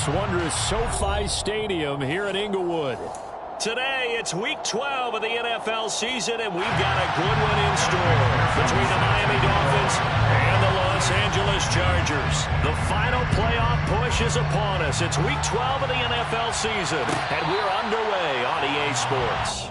this wondrous SoFi Stadium here in Inglewood. Today, it's Week 12 of the NFL season, and we've got a good one in store between the Miami Dolphins and the Los Angeles Chargers. The final playoff push is upon us. It's Week 12 of the NFL season, and we're underway on EA Sports.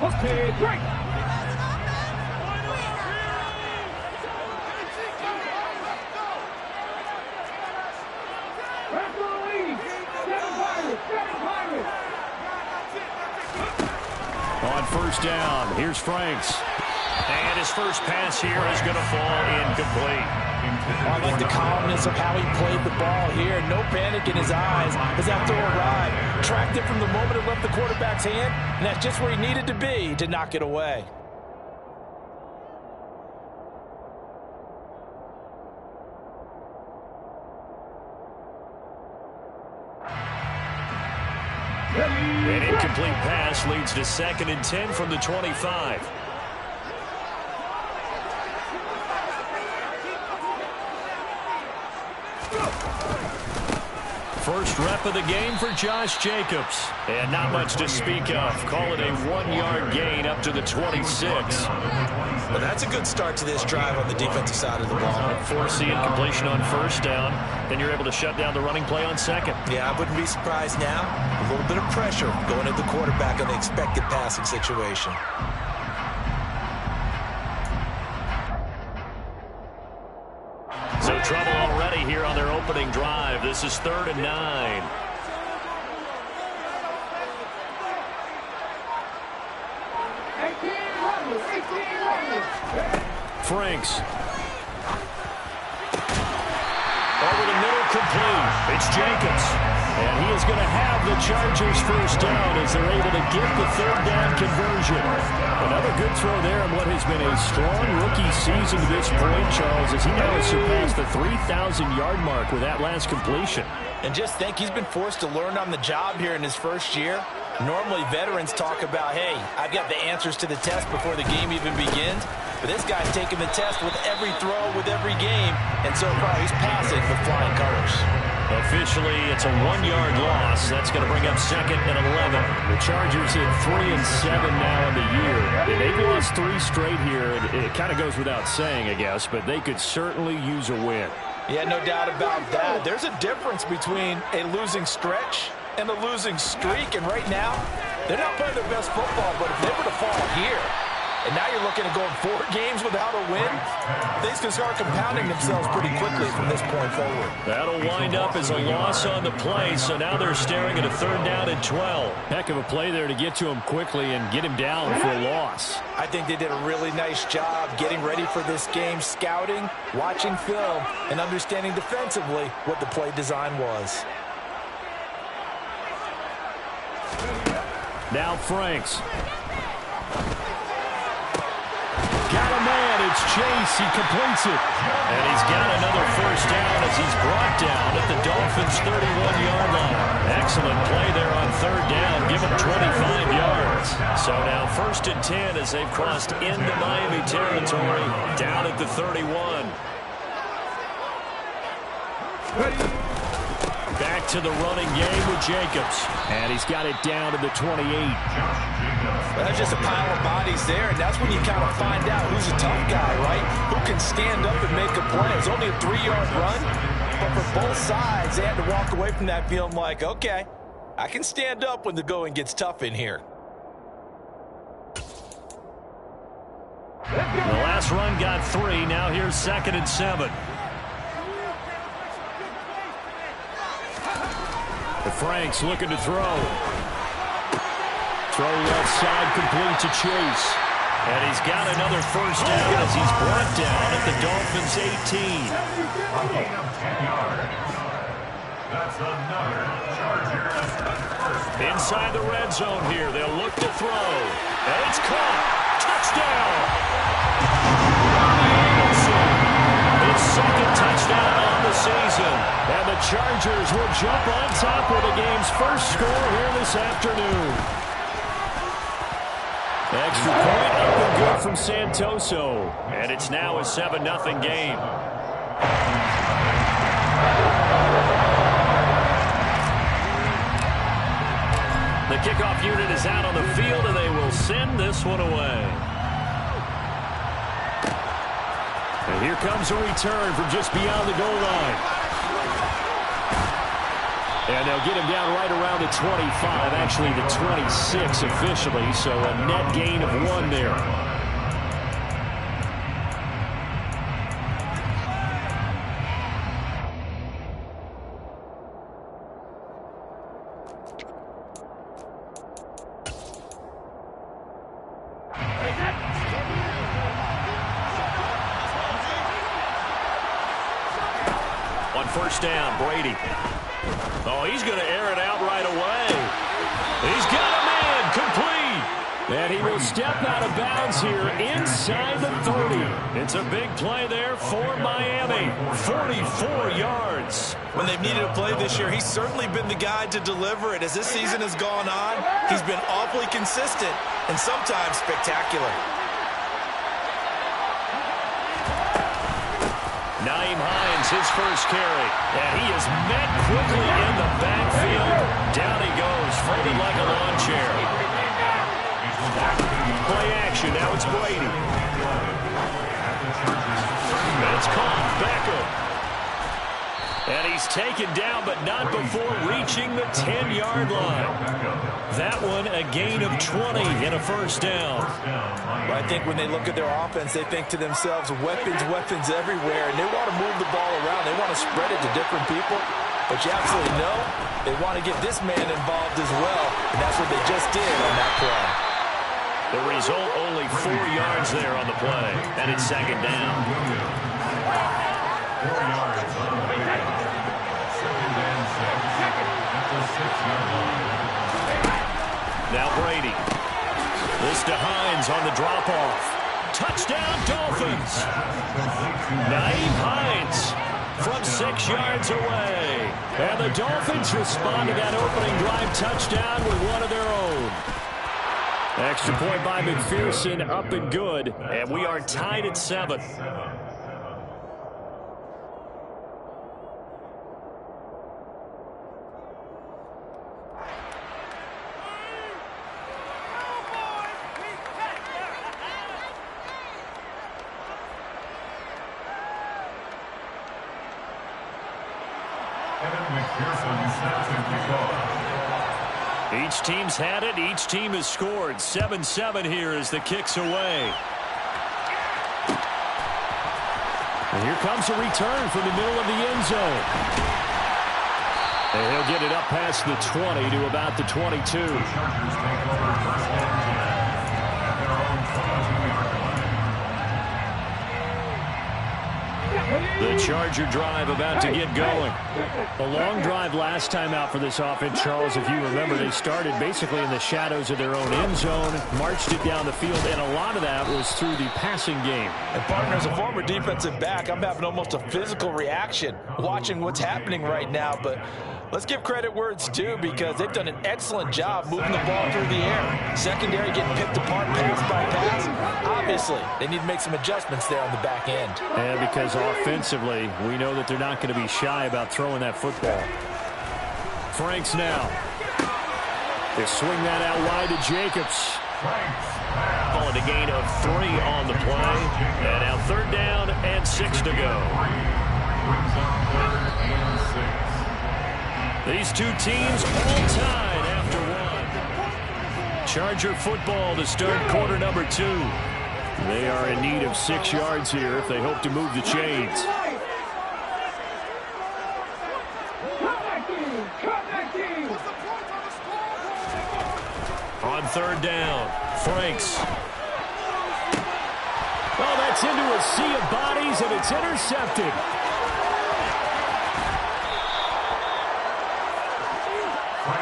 Okay, break. On first down, here's Franks. And his first pass here is going to fall incomplete. I like the calmness of how he played the ball here. No panic in his eyes as that throw arrived. Tracked it from the moment it left the quarterback's hand, and that's just where he needed to be to knock it away. An incomplete pass leads to 2nd and 10 from the 25. First rep of the game for Josh Jacobs. And not much to speak of. Call it a 1-yard gain up to the 26. Well, that's a good start to this drive on the defensive side of the ball. Force the incompletion on first down. Then you're able to shut down the running play on second. Yeah, I wouldn't be surprised now. A little bit of pressure going at the quarterback on the expected passing situation. So trouble already here on their opening drive. This is 3rd and 9. Franks. Over the middle, complete. It's Jacobs. And he is going to have the Chargers first down as they're able to get the 3rd down conversion. Another good throw there in what has been a strong rookie season to this point, Charles, as he now has surpassed the 3,000-yard mark with that last completion. And just think, he's been forced to learn on the job here in his first year. Normally, veterans talk about, hey, I've got the answers to the test before the game even begins. But this guy's taking the test with every throw, with every game. And so far, he's passing with flying colors. Officially, it's a 1-yard loss. That's going to bring up 2nd and 11. The Chargers hit 3 and 7 now in the year. They've lost 3 straight here. It kind of goes without saying, I guess, but they could certainly use a win. Yeah, no doubt about that. There's a difference between a losing stretch and a losing streak. And right now, they're not playing their best football, but if they were to fall here, and now you're looking at going 4 games without a win, things can start compounding themselves pretty quickly from this point forward. That'll wind up as a loss on the play, so now they're staring at a 3rd down and 12. Heck of a play there to get to him quickly and get him down for a loss. I think they did a really nice job getting ready for this game, scouting, watching film, and understanding defensively what the play design was. Now Franks. Got a man, it's Chase, he completes it. And he's got another first down as he's brought down at the Dolphins' 31-yard line. Excellent play there on 3rd down, give him 25 yards. So now 1st and 10 as they've crossed into Miami territory, down at the 31. Back to the running game with Jacobs. And he's got it down to the 28. That's just a pile of bodies there, and that's when you kind of find out who's a tough guy, right? Who can stand up and make a play. It's only a 3-yard run, but for both sides, they had to walk away from that feeling like, okay, I can stand up when the going gets tough in here. The last run got 3. Now here's 2nd and 7. Franks looking to throw. Throw left side, complete to Chase. And he's got another first down as he's brought down at the Dolphins' 18. That's another Charger. Inside the red zone here, they'll look to throw. And it's caught. Touchdown! It's 2nd touchdown on the season. And the Chargers will jump on top with the game's first score here this afternoon. Extra point up and good from Santoso. And it's now a 7-0 game. The kickoff unit is out on the field, and they will send this one away. And here comes a return from just beyond the goal line. And they'll get him down right around the 25, actually the 26 officially, so a net gain of 1 there. On first down, Brady. Oh, he's going to air it out right away. He's got a man complete. And he will step out of bounds here inside the 30. It's a big play there for Miami. 44 yards. When they've needed a play this year, he's certainly been the guy to deliver it. As this season has gone on, he's been awfully consistent and sometimes spectacular. Nyheim Hines, his first carry. And he is met quickly in the backfield. Down he goes, folded like a lawn chair. Play action, now it's Brady. And it's caught, Beckham. And he's taken down, but not before reaching the 10-yard line. That one a gain of 20 and a first down. I think when they look at their offense, they think to themselves, weapons, weapons everywhere, and they want to move the ball around. They want to spread it to different people. But you absolutely know they want to get this man involved as well, and that's what they just did on that play. The result, only 4 yards there on the play, and it's second down. 4 yards on the play. Second and 6 at the 6-yard line. Now Brady. This to Hines on the drop-off. Touchdown, Dolphins. Nyheim Hines from 6 yards away. And the Dolphins respond to that opening drive touchdown with one of their own. Extra point by McPherson, up and good. And we are tied at 7. Each team's had it. Each team has scored. 7-7 here as the kick's away. And here comes a return from the middle of the end zone. And he'll get it up past the 20 to about the 22. The Charger drive about to get going. A long drive last time out for this offense, Charles. If you remember, they started basically in the shadows of their own end zone, marched it down the field, and a lot of that was through the passing game. And partner, as a former defensive back, I'm having almost a physical reaction watching what's happening right now. But let's give credit where it's due, because they've done an excellent job moving the ball through the air. Secondary getting picked apart pass by pass. Obviously, they need to make some adjustments there on the back end. And because offensively, we know that they're not going to be shy about throwing that football. Franks now. They swing that out wide to Jacobs. Calling a gain of 3 on the play. And now 3rd down and 6 to go. These two teams all tied after 1. Charger football to start quarter number 2. They are in need of 6 yards here if they hope to move the chains. On 3rd down, Franks. Oh, that's into a sea of bodies, and it's intercepted.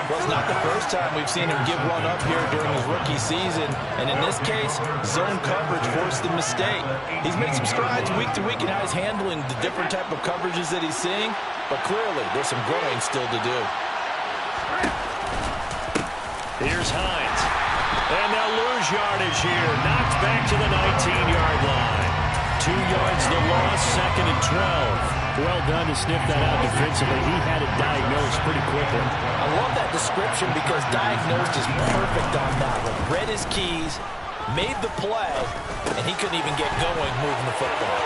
Well, it's not the first time we've seen him give one up here during his rookie season. And in this case, zone coverage forced the mistake. He's made some strides week to week in how he's handling the different type of coverages that he's seeing. But clearly, there's some growing still to do. Here's Hines. And they'll lose yardage here. Knocked back to the 19-yard line. 2 yards the loss, 2nd and 12. Well done to sniff that out defensively. He had it diagnosed pretty quickly. I love that description because diagnosed is perfect on that one. Read his keys, made the play, and he couldn't even get going moving the football.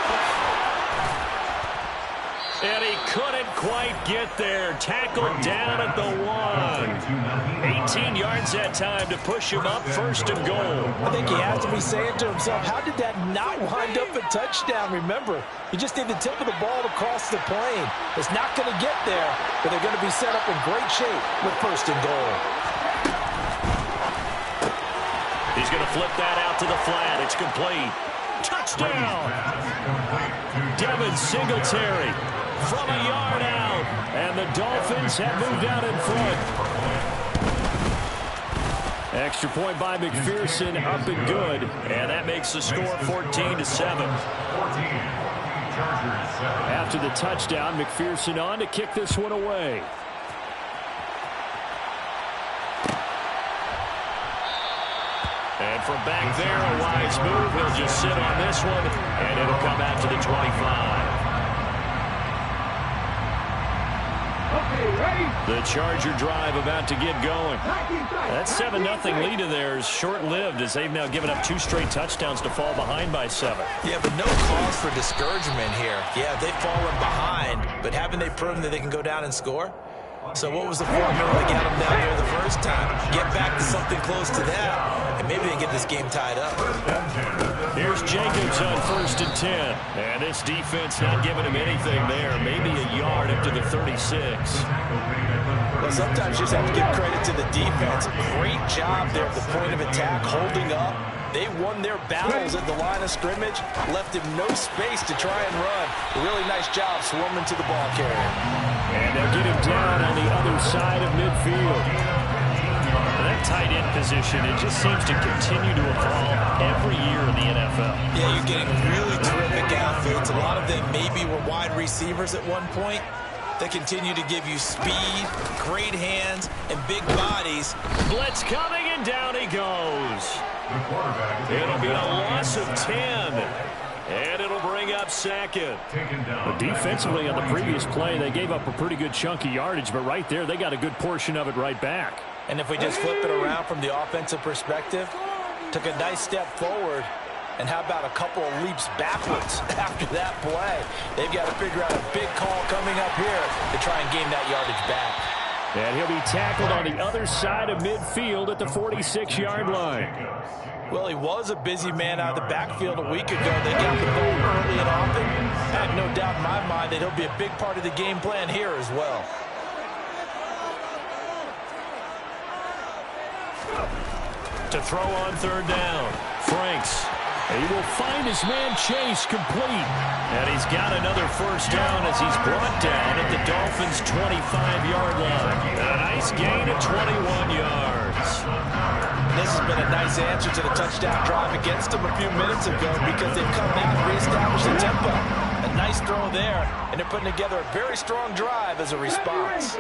And he couldn't quite get there. Tackled down at the 1. 18 yards that time to push him up, 1st and goal. I think he has to be saying to himself, how did that not wind up a touchdown? Remember, you just need the tip of the ball to cross the plane. It's not going to get there, but they're going to be set up in great shape with 1st and goal. He's going to flip that out to the flat. It's complete. Touchdown! Devin Singletary from a yard out. And the Dolphins have moved out in front. Extra point by McPherson, up and good. And that makes the score 14-7. After the touchdown, McPherson on to kick this one away. And from back there, a wise move. He'll just sit on this one, and it'll come out to the 25. The Charger drive about to get going. That 7-0 lead of theirs short-lived as they've now given up 2 straight touchdowns to fall behind by 7. Yeah, but no cause for discouragement here. Yeah, they've fallen behind, but haven't they proven that they can go down and score? So what was the formula to get them down here the first time? Get back to something close to that, and maybe they get this game tied up. Here's Jacobs on 1st and 10. And this defense not giving him anything there. Maybe a yard up to the 36. Well, sometimes you just have to give credit to the defense. Great job there at the point of attack, holding up. They won their battles at the line of scrimmage, left him no space to try and run. A really nice job swarming to the ball carrier. And they'll get him down on the other side of midfield. That tight end position, it just seems to continue to evolve every year in the NFL. Yeah, you're getting really terrific athletes. A lot of them maybe were wide receivers at one point. They continue to give you speed, great hands, and big bodies. Blitz coming, and down he goes. It'll be a loss of 10. And it'll bring up 2nd. But defensively on the previous play, they gave up a pretty good chunk of yardage, but right there, they got a good portion of it right back. And if we just flip it around from the offensive perspective, took a nice step forward, and how about a couple of leaps backwards after that play? They've got to figure out a big call coming up here to try and gain that yardage back. And he'll be tackled on the other side of midfield at the 46-yard line. Well, he was a busy man out of the backfield a week ago. They got the ball early and often. I have no doubt in my mind that he'll be a big part of the game plan here as well. To throw on 3rd down. Franks. He will find his man Chase complete. And he's got another 1st down as he's brought down at the Dolphins' 25-yard line. A nice gain of 21 yards. This has been a nice answer to the touchdown drive against them a few minutes ago because they've come back and reestablished the tempo. A nice throw there, and they're putting together a very strong drive as a response.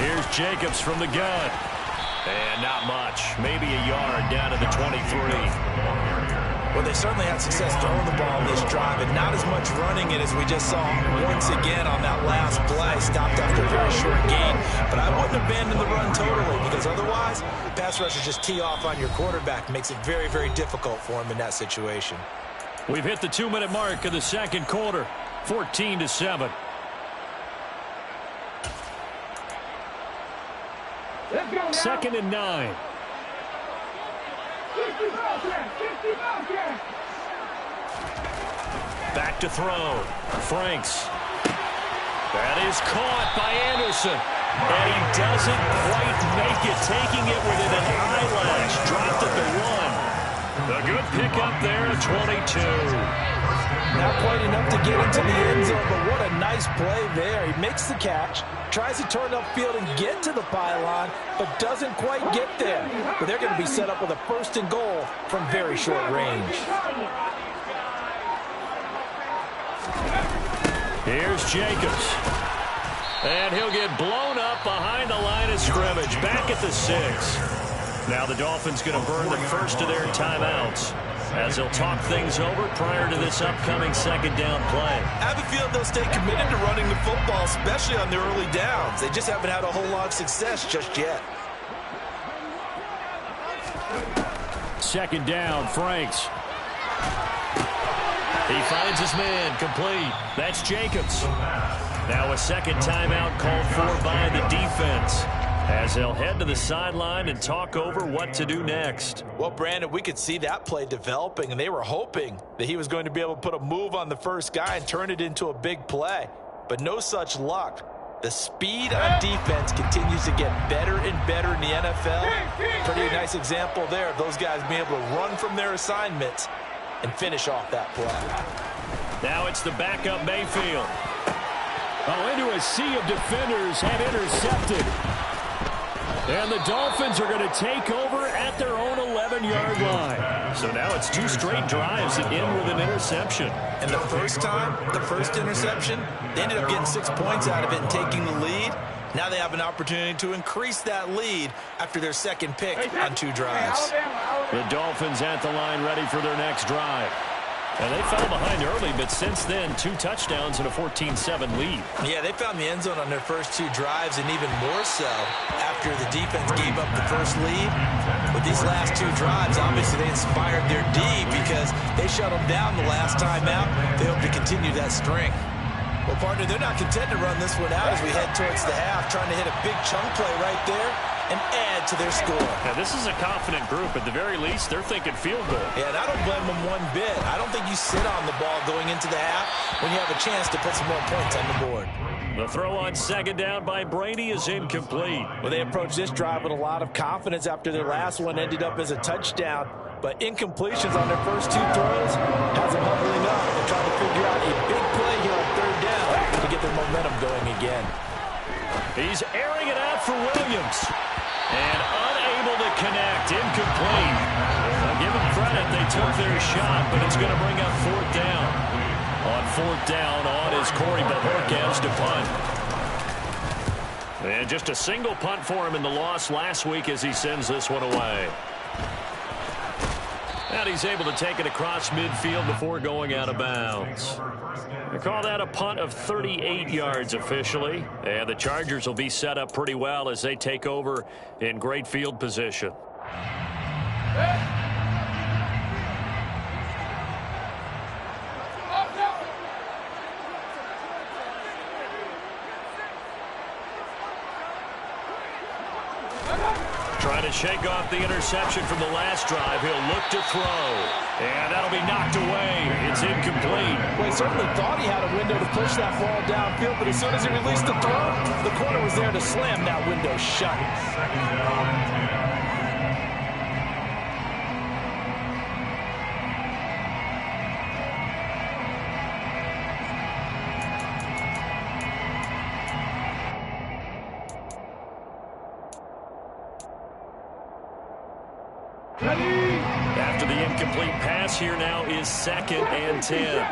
Here's Jacobs from the gun. And not much. Maybe a yard down to the 23. Well, they certainly had success throwing the ball in this drive, and not as much running it as we just saw once again on that last play. Stopped after a very short gain. But I wouldn't abandon the run totally, because otherwise, pass rushers just tee off on your quarterback. Makes it very, very difficult for him in that situation. We've hit the 2-minute mark of the 2nd quarter. 14-7. 2nd and 9. Back to throw. Franks. That is caught by Anderson. And he doesn't quite make it, taking it within an eyelash. Dropped at the 1. A good pickup there at 22. Not quite enough to get into the end zone, but what a nice play there. He makes the catch, tries to turn upfield and get to the pylon, but doesn't quite get there. But they're going to be set up with a 1st and goal from very short range. Here's Jacobs. And he'll get blown up behind the line of scrimmage, back at the 6. Now the Dolphins going to burn the first of their timeouts as they'll talk things over prior to this upcoming 2nd down play. I have a feeling they'll stay committed to running the football, especially on their early downs. They just haven't had a whole lot of success just yet. 2nd down, Franks. He finds his man, complete. That's Jacobs. Now a 2nd timeout called for by the defense, as they'll head to the sideline and talk over what to do next. Well, Brandon, we could see that play developing, and they were hoping that he was going to be able to put a move on the first guy and turn it into a big play. But no such luck. The speed on defense continues to get better and better in the NFL. Pretty nice example there of those guys being able to run from their assignments and finish off that play. Now it's the backup Mayfield. Into a sea of defenders and intercepted. And the Dolphins are going to take over at their own 11-yard line. So now it's 2 straight drives that end with an interception. And the first interception, they ended up getting 6 points out of it and taking the lead. Now they have an opportunity to increase that lead after their 2nd pick on 2 drives. The Dolphins at the line ready for their next drive. And they fell behind early, but since then, 2 touchdowns and a 14-7 lead. Yeah, they found the end zone on their first 2 drives, and even more so after the defense gave up the first lead. With these last 2 drives, obviously they inspired their D because they shut them down the last time out. They hope to continue that string. Well, partner, they're not content to run this one out as we head towards the half, trying to hit a big chunk play right there and add to their score. Now, this is a confident group. At the very least, they're thinking field goal. Yeah, and I don't blame them one bit. I don't think you sit on the ball going into the half when you have a chance to put some more points on the board. The throw on 2nd down by Brady is incomplete. Well, they approached this drive with a lot of confidence after their last one ended up as a touchdown. But incompletions on their first 2 throws has them huddling up and trying to figure out a big play here on 3rd down to get their momentum going again. He's airing it out for Williams. And unable to connect, incomplete. I'll give them credit, they took their shot, but it's going to bring up 4th down. On 4th down, on is Corey Bajorquez to punt. And just a single punt for him in the loss last week as he sends this one away. And he's able to take it across midfield before going out of bounds. They call that a punt of 38 yards officially. And the Chargers will be set up pretty well as they take over in great field position. Trying to shake off the interception from the last drive. He'll look to throw. And that'll be knocked away. It's incomplete. Well, he certainly thought he had a window to push that ball downfield, but as soon as he released the throw, the corner was there to slam that window shut. After the incomplete pass, here now is 2nd and 10.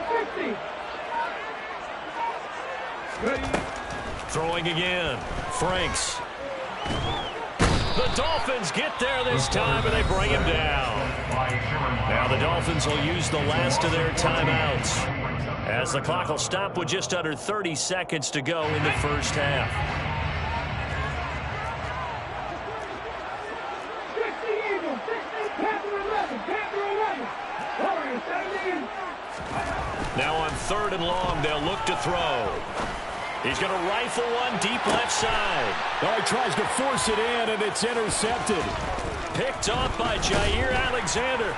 Throwing again. Franks. The Dolphins get there this time, and they bring him down. Now the Dolphins will use the last of their timeouts, as the clock will stop with just under 30 seconds to go in the first half. Now on 3rd and long, they'll look to throw. He's going to rifle one deep left side. Oh, he tries to force it in, and it's intercepted. Picked off by Jair Alexander.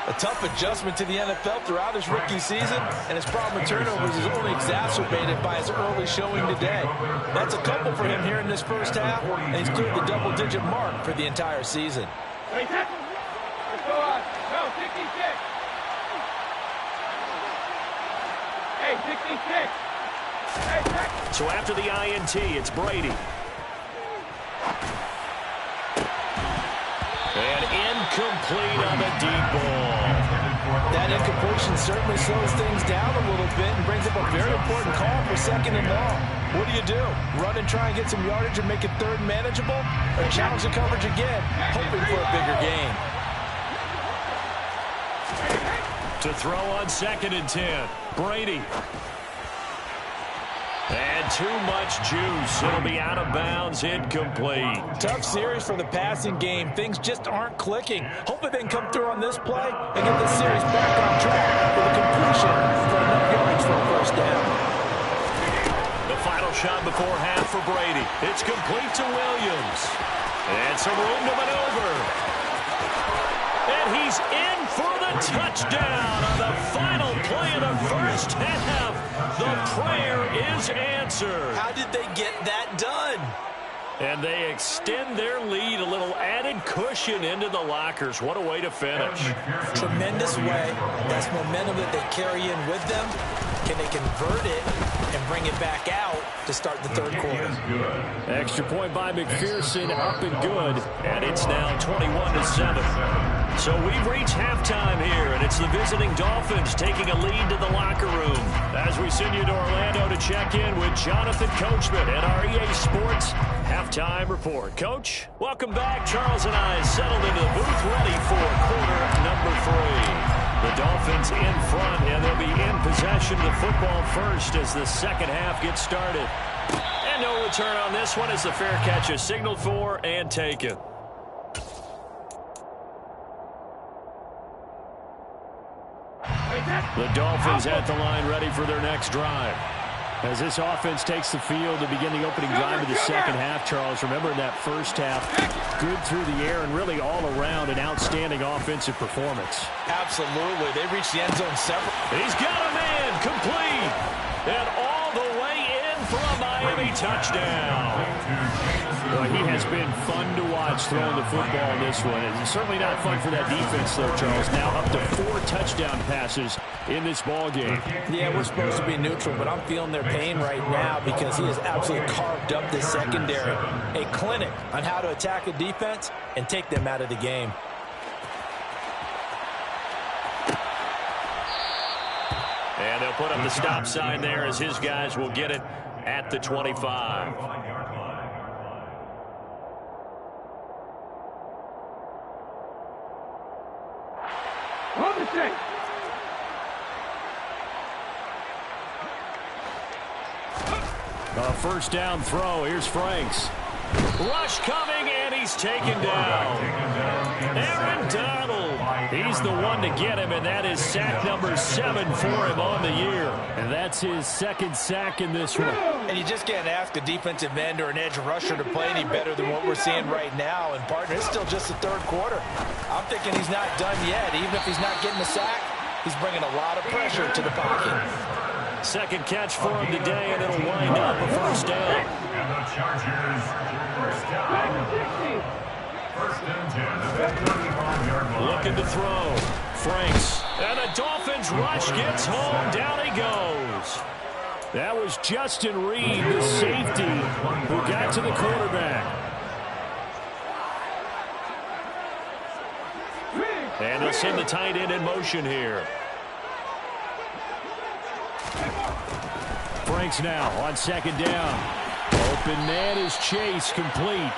A tough adjustment to the NFL throughout his rookie season, and his problem with turnovers is only exacerbated by his early showing today. That's a couple for him here in this first half, and he's cleared the double-digit mark for the entire season. Let's go on. No, 66. Hey, 66. Hey, So after the INT, it's Brady. And incomplete on the deep ball. That incompletion certainly slows things down a little bit and brings up a very important call for 2nd and long. What do? Run and try and get some yardage and make it 3rd manageable? Or challenge the coverage again, hoping for a bigger gain? To throw on 2nd and 10. Brady. And too much juice. It'll be out of bounds, incomplete. Tough series for the passing game. Things just aren't clicking. Hopefully they can come through on this play and get this series back on track with a completion for enough yards for a 1st down. The final shot before half for Brady. It's complete to Williams. And some room to maneuver. And he's in for the touchdown on the final play of the 1st half. The prayer is answered. How did they get that done? And they extend their lead, a little added cushion into the lockers. What a way to finish. Tremendous way. That's momentum that they carry in with them. Can they convert it and bring it back out to start the 3rd quarter? Extra point by McPherson, up and good. And it's now 21-7. So we've reached halftime here, and it's the visiting Dolphins taking a lead to the locker room. As we send you to Orlando to check in with Jonathan Coachman at our EA Sports Halftime Report. Coach, welcome back. Charles and I settled into the booth ready for quarter number 3. The Dolphins in front, and they'll be in possession of the football first as the 2nd half gets started. And no return on this one as the fair catch is signaled for and taken. The Dolphins at the line ready for their next drive. As this offense takes the field to begin the opening drive of the 2nd half, Charles, remember in that 1st half, good through the air and really all around an outstanding offensive performance. Absolutely. They reached the end zone several. He's got a man complete. And all the way in for a Miami touchdown. Boy, he has been fun to watch throwing the football in this one. It's certainly not fun for that defense, though, Charles. Now up to 4 touchdown passes in this ball game. Yeah, we're supposed to be neutral, but I'm feeling their pain right now because he has absolutely carved up this secondary. A clinic on how to attack a defense and take them out of the game. And they'll put up the stop sign there as his guys will get it at the 25. A 1st down throw. Here's Franks. Rush coming, and he's taken down. Aaron Donald. He's the one to get him, and that is sack number 7 for him on the year. And that's his 2nd sack in this one. And you just can't ask a defensive end or an edge rusher to play any better than what we're seeing right now. And, partner, it's still just the 3rd quarter. I'm thinking he's not done yet. Even if he's not getting a sack, he's bringing a lot of pressure to the pocket. 2nd catch for him today, and it'll wind up a 1st down. And the Chargers, 1st down. 1st and 10 at the 35-yard line. Looking to throw. Franks. And the Dolphins rush gets home. Down he goes. That was Justin Reed, the safety, who got to the quarterback. And they'll send the tight end in motion here. Franks now on 2nd down. Open man is Chase, complete.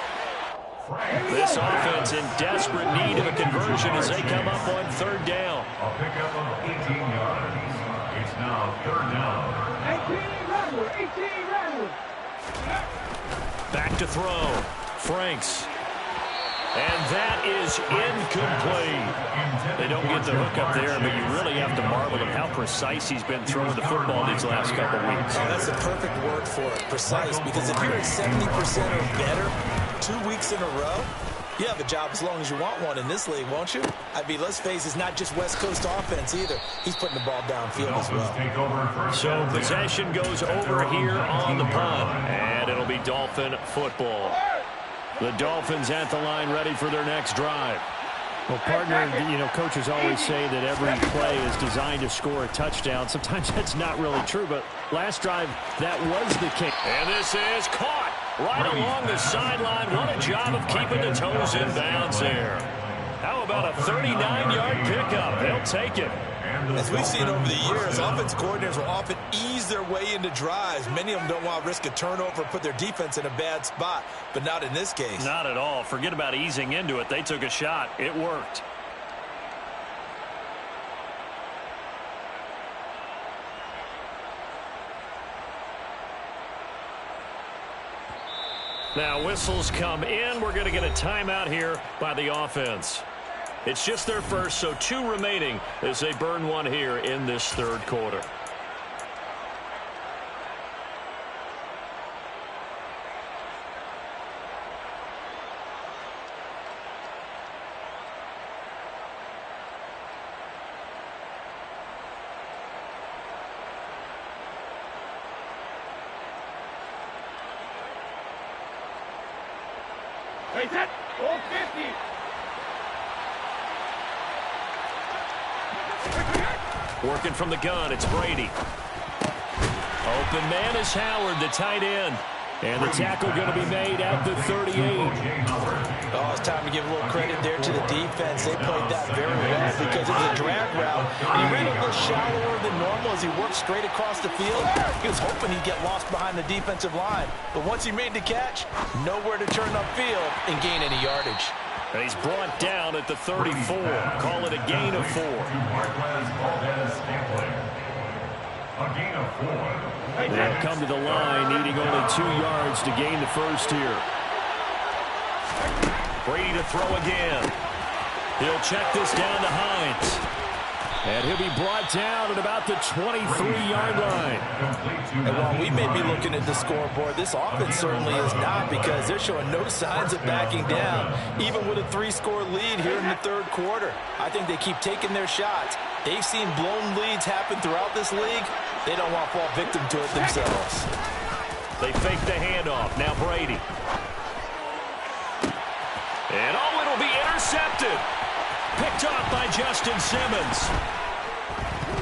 This offense in desperate need of a conversion as they come up on 3rd down. A pickup of 18 yards. It's now 3rd down. 18 Rattler. Back to throw. Franks. And that is incomplete. They don't get the hook up there, but you really have to marvel at how precise he's been throwing the football these last couple weeks. Oh, that's the perfect word for it, precise, because if you're at 70% or better 2 weeks in a row, you have a job as long as you want one in this league, won't you? I mean, let's face it, it's not just West Coast offense either. He's putting the ball downfield as well. So possession goes over here on the punt, and it'll be Dolphin football. The Dolphins at the line ready for their next drive. Well, partner, coaches always say that every play is designed to score a touchdown. Sometimes that's not really true, but last drive, that was the case. And this is caught right along the sideline. What a job of keeping the toes in bounds there. How about a 39-yard pickup? They'll take it. As we've seen over the years, offense coordinators will often ease their way into drives. Many of them don't want to risk a turnover, put their defense in a bad spot, but not in this case. Not at all. Forget about easing into it. They took a shot. It worked. Now whistles come in. We're going to get a timeout here by the offense. It's just their first, so 2 remaining as they burn one here in this third quarter. Hey, that 450. Working from the gun, it's Brady. Open man is Howard, the tight end. And the tackle going to be made at the 38. Oh, it's time to give a little credit there to the defense. They played that very well because it was a drag route. He ran a little shallower than normal as he worked straight across the field. He was hoping he'd get lost behind the defensive line. But once he made the catch, nowhere to turn upfield and gain any yardage. And he's brought down at the 34. Call it a gain of 4. A gain of 4. They'll come to the line, needing only 2 yards to gain the first here. Brady to throw again. He'll check this down to Hines. And he'll be brought down at about the 23-yard line. And while we may be looking at the scoreboard, this offense certainly is not, because they're showing no signs of backing down, even with a 3-score lead here in the third quarter. I think they keep taking their shots. They've seen blown leads happen throughout this league. They don't want to fall victim to it themselves. They fake the handoff. Now Brady. And it'll be intercepted. Picked off by Justin Simmons.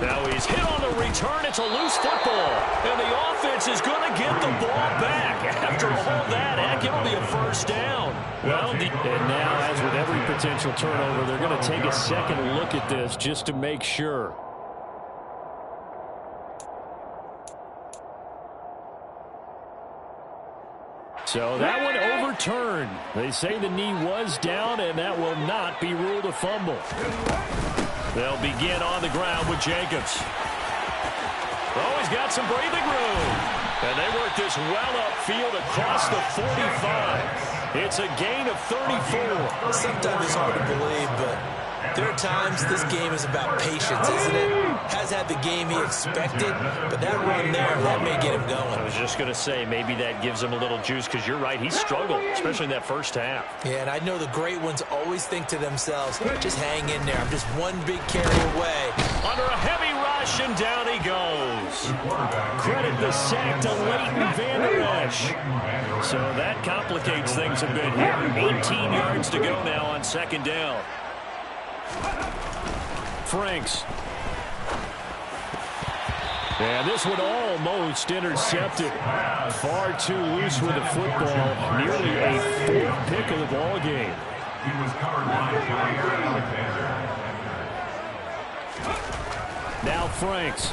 Now he's hit on the return. It's a loose football. And the offense is going to get the ball back. After all that, heck, it'll be a first down. Well, and now, as with every potential turnover, they're going to take a second look at this just to make sure. So that one overturned. They say the knee was down, and that will not be ruled a fumble. They'll begin on the ground with Jacobs. Oh, he's got some breathing room. And they work this well upfield across the 45. It's a gain of 34. Sometimes it's hard to believe, but there are times this game is about patience, isn't it? Has had the game he expected, but that run there, that may get him going. I was just going to say, maybe that gives him a little juice, because you're right, he struggled, especially in that first half. Yeah, and I know the great ones always think to themselves, just hang in there. I'm just one big carry away. Under a heavy rush, and down he goes. Credit the sack to Leighton Vander Esch. So that complicates things a bit here. 18 yards to go now on second down. Franks. And this one almost intercepted. Far too loose with the football. Nearly a 4th pick of the ball game. He was covered by Jair Alexander. Now Franks.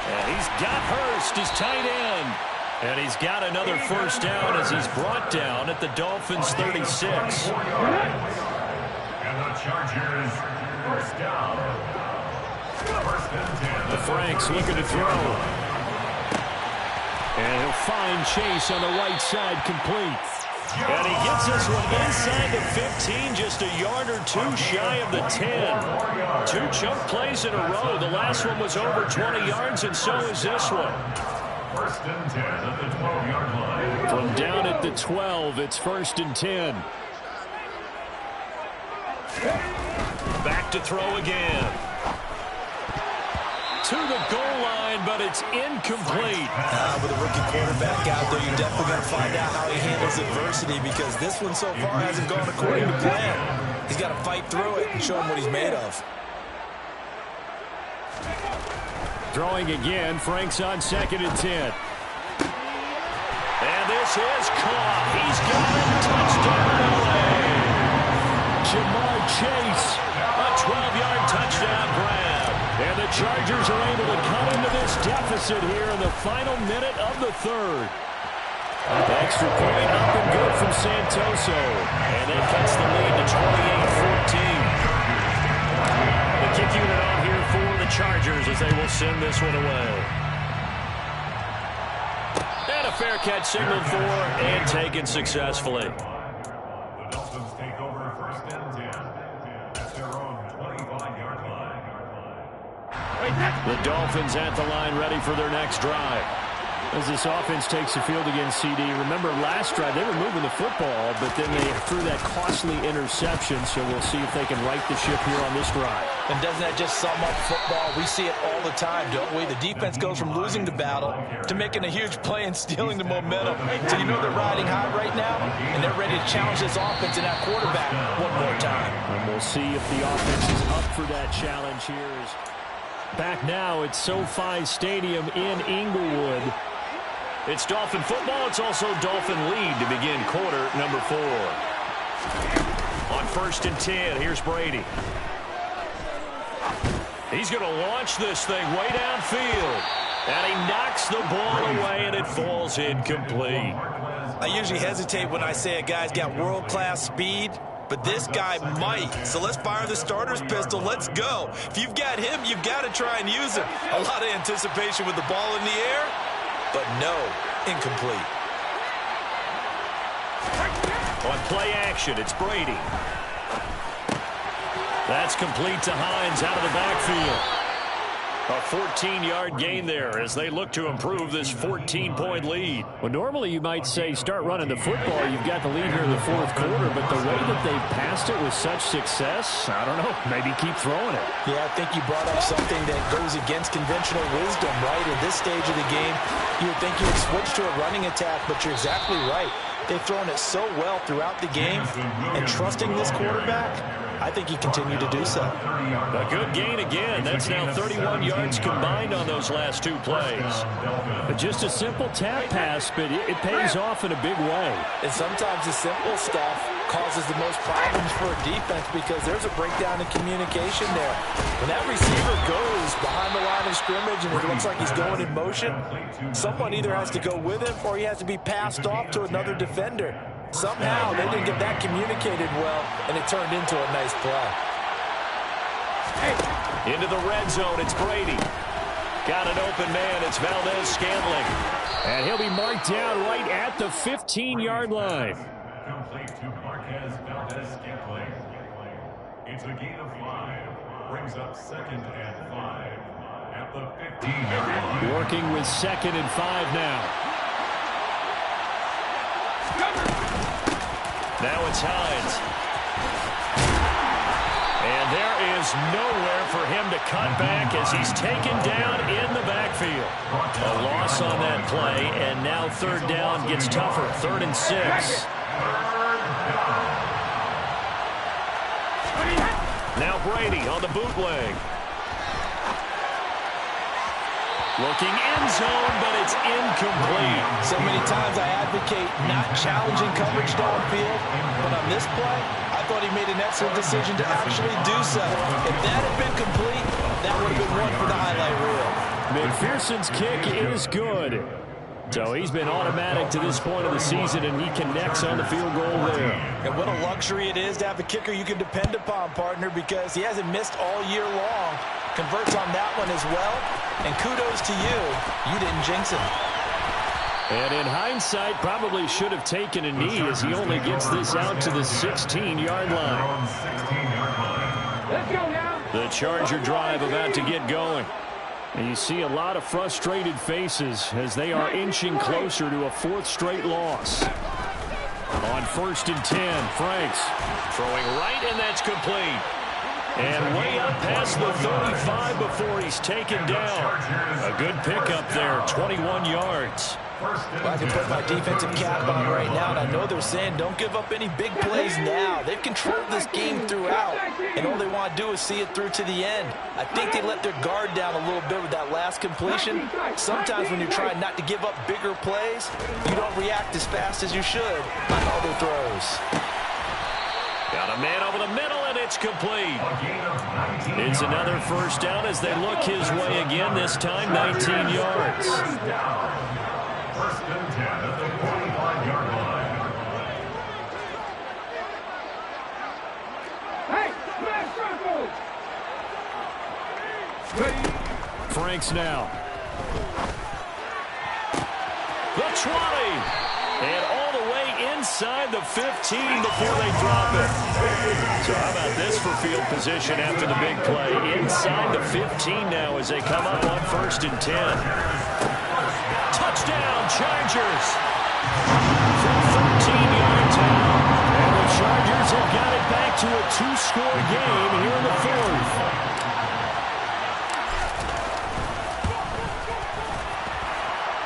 And he's got Hurst, his tight end. And he's got another first down as he's brought down at the Dolphins' 36. And the Chargers first down. First and 10. The Franks looking to throw. And he'll find Chase on the right side, complete. And he gets this one inside the 15, just a yard or 2 shy of the 10. 2 chunk plays in a row. The last one was over 20 yards, and so is this one. First and 10 at the 12-yard line. From down at the 12, it's first and 10. Back to throw again. To the goal line. line, but it's incomplete. With a rookie quarterback out there, you're definitely going to find out how he handles adversity, because this one so far hasn't gone according to plan. He's got to fight through it and show him what he's made of. Throwing again, Frank's on 2nd and 10. And this is caught. He's got it. Touchdown, LA. Jamar Chase. A 12-yard touchdown grab. And the Chargers are able to cut into this deficit here in the final minute of the 3rd. Extra point up and good from Santoso. And that cuts the lead to 28-14. The kick unit on here for the Chargers as they will send this one away. And a fair catch signaled for and taken successfully. The Dolphins take over 1st and 10 at their own 25-yard line. The Dolphins at the line, ready for their next drive. As this offense takes the field against CD, remember last drive they were moving the football, but then they threw that costly interception, so we'll see if they can right the ship here on this drive. And doesn't that just sum up football? We see it all the time, don't we? The defense goes from losing the battle to making a huge play and stealing the momentum. So you know they're riding high right now, and they're ready to challenge this offense and that quarterback one more time. And we'll see if the offense is up for that challenge here. Back now at SoFi Stadium in Inglewood. It's Dolphin football. It's also Dolphin lead to begin quarter number 4. On 1st and 10, here's Brady. He's going to launch this thing way downfield. And he knocks the ball away, and it falls incomplete. I usually hesitate when I say a guy's got world-class speed, but this guy might. So let's fire the starter's pistol. Let's go. If you've got him, you've got to try and use him. A lot of anticipation with the ball in the air. But no, incomplete. On play action, it's Brady. That's complete to Hines out of the backfield. A 14-yard gain there as they look to improve this 14-point lead. Well, normally you might say start running the football. You've got the lead here in the 4th quarter, but the way that they've passed it with such success, I don't know, maybe keep throwing it. Yeah, I think you brought up something that goes against conventional wisdom, right? At this stage of the game, you would think you would switch to a running attack, but you're exactly right. They've thrown it so well throughout the game, and trusting this quarterback, I think you continue to do so. A good gain again. That's now 31 yards combined on those last 2 plays. But just a simple tap pass, but it pays off in a big way. And sometimes the simple stuff causes the most problems for a defense because there's a breakdown in communication there. When that receiver goes behind the line of scrimmage and it looks like he's going in motion, someone either has to go with him or he has to be passed off to another defender. Somehow they didn't get that communicated well, and it turned into a nice play. Into the red zone, it's Brady. Got an open man, it's Valdez-Scantling. And he'll be marked down right at the 15-yard line. Complete to Marquez Valdez-Scantling. It's a gain of 5. Brings up 2nd and 5 at the 15-yard line. Working with 2nd and 5 now. Now it's Hines. And there is nowhere for him to cut back as he's taken down in the backfield. A loss on that play, and now 3rd down gets tougher. 3rd and 6. Now Brady on the bootleg. Looking end zone, but it's incomplete. So many times I advocate not challenging coverage downfield, but on this play, I thought he made an excellent decision to actually do so. If that had been complete, that would have been one for the highlight reel. McPherson's kick is good. So he's been automatic to this point of the season, and he connects on the field goal there. And what a luxury it is to have a kicker you can depend upon, partner, because he hasn't missed all year long. Converts on that one as well. And kudos to you. You didn't jinx him. And in hindsight, probably should have taken a knee as he only gets this out to the 16-yard line. Let's go now. The Charger drive about to get going. And you see a lot of frustrated faces as they are inching closer to a 4th straight loss. On 1st and 10, Franks. Throwing right, and that's complete. And way up past the 35 before he's taken down. A good pickup there, 21 yards. Well, I can put my defensive cap on right now, and I know they're saying don't give up any big plays now. They've controlled this game throughout, and all they want to do is see it through to the end. I think they let their guard down a little bit with that last completion. Sometimes when you're trying not to give up bigger plays, you don't react as fast as you should on other throws. Got a man over the middle, and it's complete. It's another first down as they look his way again, this time 19 yards. First and 10 at the 45-yard line. Franks now. The 20. And all the way inside the 15 before they drop it. So how about this for field position after the big play? Inside the 15 now as they come up on first and 10. Touchdown, Chargers. From 13 yards out. And the Chargers have got it back to a two-score game here in the fourth.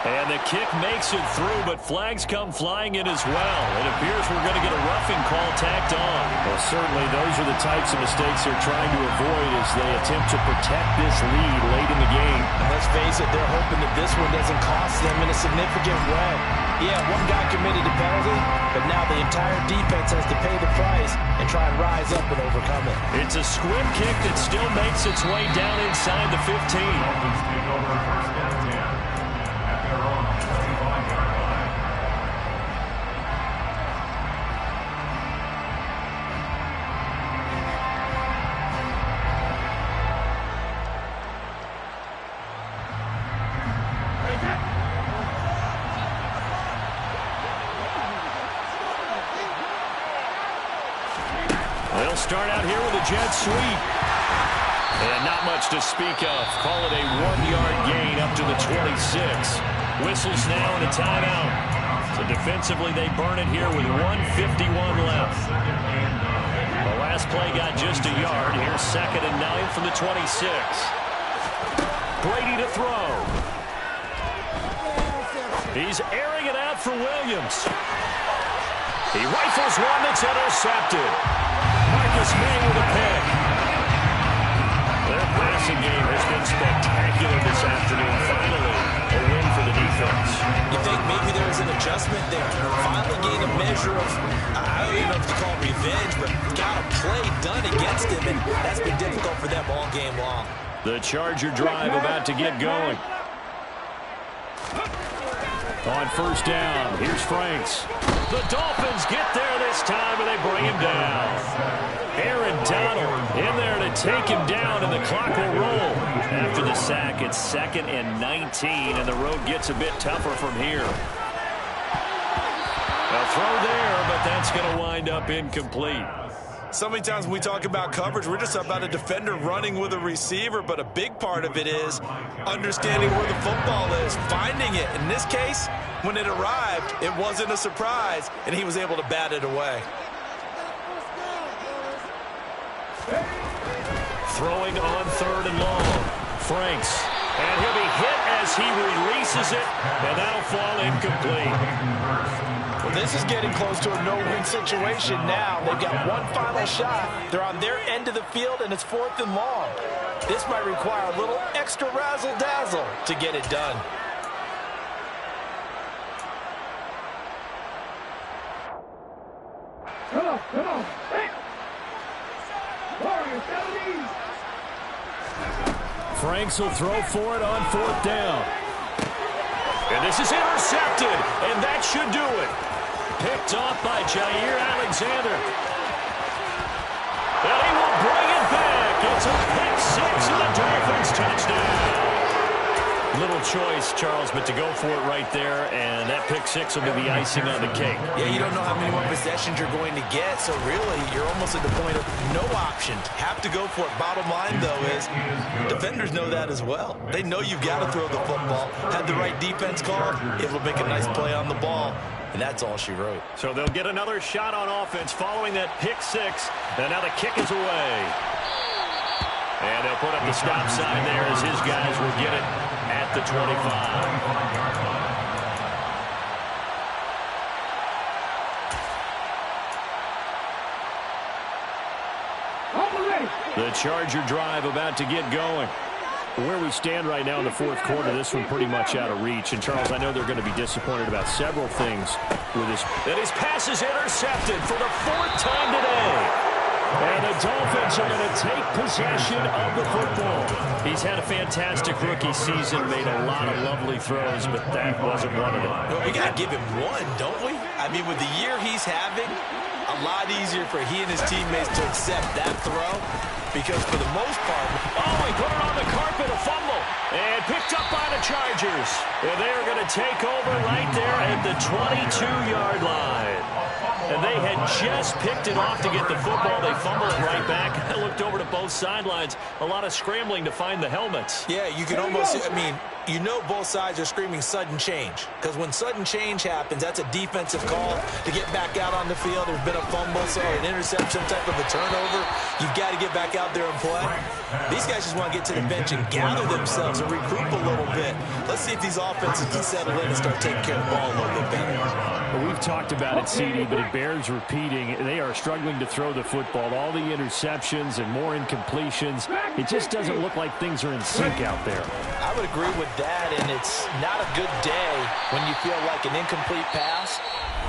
And the kick makes it through, but flags come flying in as well. It appears we're going to get a roughing call tacked on. Well, certainly those are the types of mistakes they're trying to avoid as they attempt to protect this lead late in the game. And let's face it, they're hoping that this one doesn't cost them in a significant way. Yeah, one guy committed a penalty, but now the entire defense has to pay the price and try and rise up and overcome it. It's a squib kick that still makes its way down inside the 15. Dolphins take over first and 10 at their own 25-yard line. They'll start out here with a jet sweep. And not much to speak of. Call it a 1-yard gain up to the 26. Whistles now and a timeout. So defensively they burn it here with 1:51 left. The last play got just a yard. Here's 2nd and 9 from the 26. Brady to throw. He's airing it out for Williams. He rifles one that's intercepted. Marcus May with a pick. Their passing game has been spectacular this afternoon. Finally, a win for the defense. You think maybe there's an adjustment there? Finally gained a measure of, I don't even know if to call it revenge, but got a play done against him, and that's been difficult for them all game long. The Charger drive about to get going. On first down, here's Franks. The Dolphins get there this time, and they bring him down. Aaron Donald in there to take him down, and the clock will roll. After the sack, it's 2nd and 19, and the road gets a bit tougher from here. A throw there, but that's going to wind up incomplete. So many times when we talk about coverage, we're just about a defender running with a receiver, but a big part of it is understanding where the football is, finding it. In this case, when it arrived, it wasn't a surprise, and he was able to bat it away. Throwing on 3rd and long. Franks. And he'll be hit as he releases it, and that'll fall incomplete. Well, this is getting close to a no-win situation now. They've got one final shot. They're on their end of the field, and it's 4th and long. This might require a little extra razzle-dazzle to get it done. Come on. Hey. Franks will throw for it on 4th down. And this is intercepted, and that should do it. Picked off by Jair Alexander. And he will bring it back. It's a pick 6 and the Dolphins touchdown. Little choice, Charles, but to go for it right there, and that pick 6 will be the icing on the cake. Yeah, you don't know how many more possessions you're going to get, so really you're almost at the point of no option. Have to go for it. Bottom line, though, is defenders know that as well. They know you've got to throw the football. Had the right defense call, able to make a nice play on the ball, and that's all she wrote. So they'll get another shot on offense following that pick 6, and now the kick is away. And he'll put up the stop sign there as his guys will get it at the 25. The Charger drive about to get going. Where we stand right now in the fourth quarter, this one pretty much out of reach. And, Charles, I know they're going to be disappointed about several things with this. And his pass is intercepted for the fourth time today. And the Dolphins are going to take possession of the football. He's had a fantastic rookie season, made a lot of lovely throws, but that wasn't one of them. Well, we got to give him one, don't we? I mean, with the year he's having, a lot easier for he and his teammates to accept that throw. Because for the most part, he put it on the carpet, a fumble. And picked up by the Chargers. And they are going to take over right there at the 22-yard line. And they had just picked it off to get the football. They fumbled it right back. I looked over to both sidelines. A lot of scrambling to find the helmets. Yeah, you can almost, I mean, you know both sides are screaming sudden change. Because when sudden change happens, that's a defensive call to get back out on the field. There's been a fumble, so an interception, type of a turnover. You've got to get back out there and play. These guys just want to get to the bench and gather themselves and regroup a little bit. Let's see if these offenses can settle in and start taking care of the ball a little bit better. Well, we've talked about it, CD, but it bears repeating. They are struggling to throw the football. All the interceptions and more incompletions. It just doesn't look like things are in sync out there. I would agree with that, and it's not a good day when you feel like an incomplete pass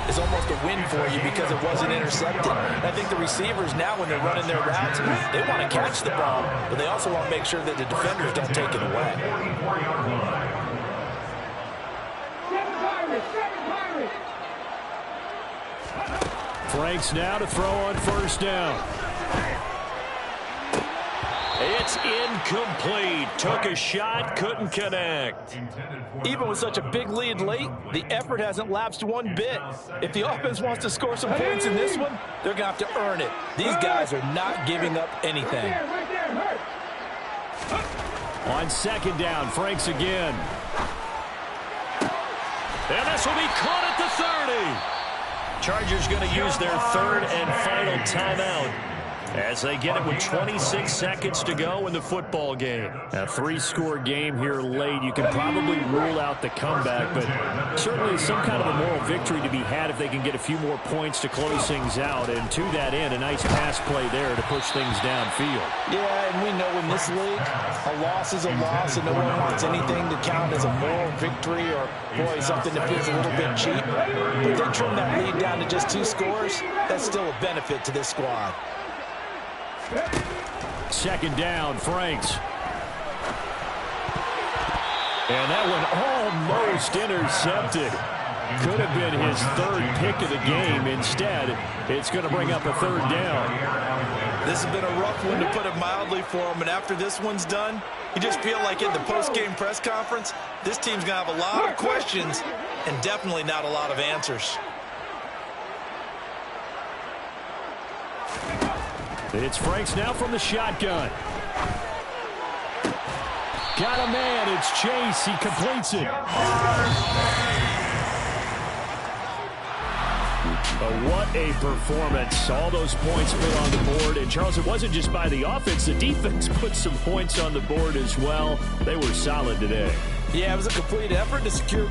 is almost a win for you because it wasn't intercepted. And I think the receivers now, when they're running their routes, they want to catch the ball, but they also want to make sure that the defenders don't take it away. Franks now to throw on first down. It's incomplete. Took a shot, couldn't connect. Even with such a big lead late, the effort hasn't lapsed one bit. If the offense wants to score some points in this one, they're going to have to earn it. These guys are not giving up anything. On second down, Franks again. And this will be caught at the 30. Chargers going to use their third and final timeout as they get it with 26 seconds to go in the football game. A three-score game here late. You can probably rule out the comeback, but certainly some kind of a moral victory to be had if they can get a few more points to close things out. And to that end, a nice pass play there to push things downfield. Yeah, and we know in this league, a loss is a loss, and no one wants anything to count as a moral victory or, boy, something that feels a little bit cheap. But they trim that lead down to just 2 scores. That's still a benefit to this squad. Second down, Franks. And that one almost intercepted. Could have been his third pick of the game. Instead, it's going to bring up a third down. This has been a rough one, to put it mildly, for him. And after this one's done, you just feel like in the post-game press conference, this team's going to have a lot of questions and definitely not a lot of answers. It's Franks now from the shotgun. Got a man. It's Chase. He completes it. But what a performance. All those points put on the board. And, Charles, it wasn't just by the offense. The defense put some points on the board as well. They were solid today. Yeah, it was a complete effort to secure